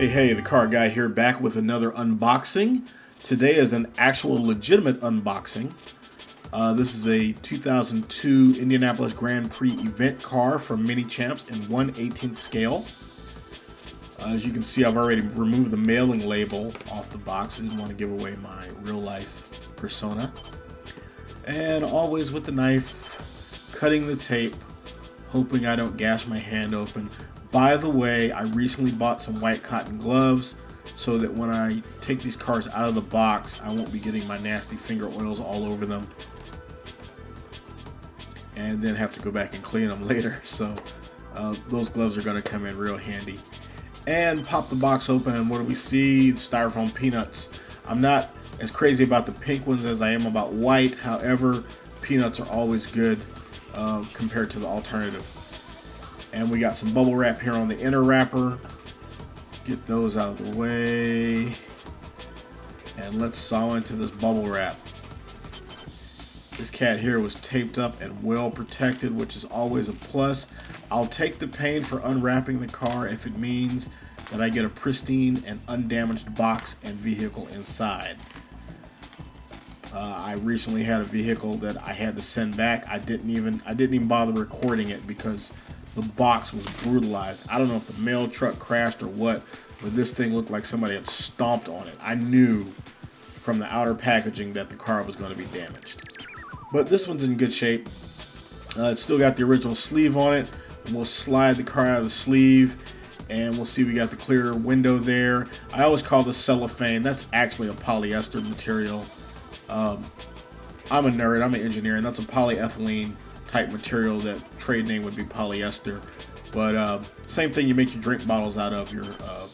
Hey, the car guy here, back with another unboxing. Today is an actual legitimate unboxing. This is a 2002 Indianapolis Grand Prix event car from Minichamps in 1/18 scale. As you can see, I've already removed the mailing label off the box. I didn't want to give away my real life persona. And always with the knife, cutting the tape, hoping I don't gash my hand open. By the way, I recently bought some white cotton gloves so that when I take these cars out of the box, I won't be getting my nasty finger oils all over them and then have to go back and clean them later. So those gloves are going to come in real handy. And pop the box open, and what do we see? Styrofoam peanuts. I'm not as crazy about the pink ones as I am about white. However, peanuts are always good compared to the alternative. And we got some bubble wrap here on the inner wrapper. Get those out of the way. And let's saw into this bubble wrap. This cat here was taped up and well protected, which is always a plus. I'll take the pain for unwrapping the car if it means that I get a pristine and undamaged box and vehicle inside. I recently had a vehicle that I had to send back. I didn't even bother recording it because the box was brutalized. I don't know if the mail truck crashed or what, but this thing looked like somebody had stomped on it. I knew from the outer packaging that the car was going to be damaged. But this one's in good shape. It's still got the original sleeve on it. And we'll slide the car out of the sleeve, and we'll see we got the clear window there. I always call this cellophane. That's actually a polyester material. I'm a nerd. I'm an engineer, and that's a polyethylene type material. That trade name would be polyester, but same thing you make your drink bottles out of, your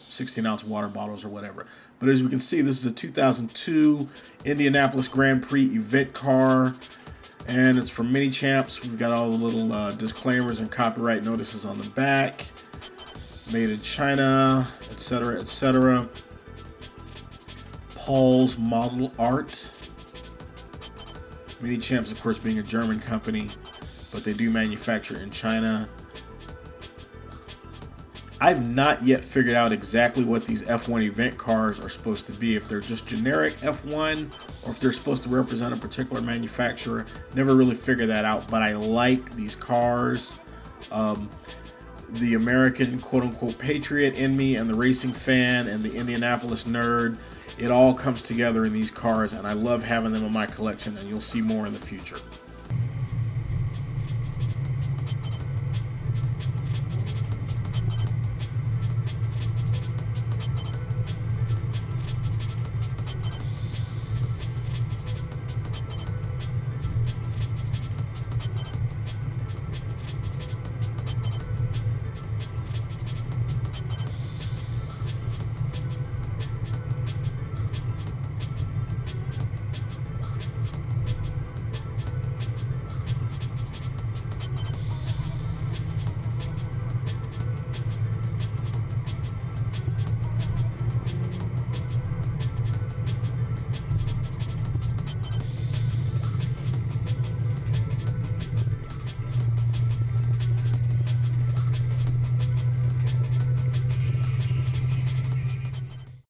16-ounce water bottles or whatever. But as we can see, this is a 2002 Indianapolis Grand Prix event car, and it's from Minichamps. We've got all the little disclaimers and copyright notices on the back. Made in China, etc., etc. Paul's Model Art. Minichamps, of course, being a German company, but they do manufacture in China. I've not yet figured out exactly what these F1 event cars are supposed to be, if they're just generic F1 or if they're supposed to represent a particular manufacturer. Never really figured that out, but I like these cars. The American quote-unquote patriot in me and the racing fan and the Indianapolis nerd, it all comes together in these cars, and I love having them in my collection, and you'll see more in the future.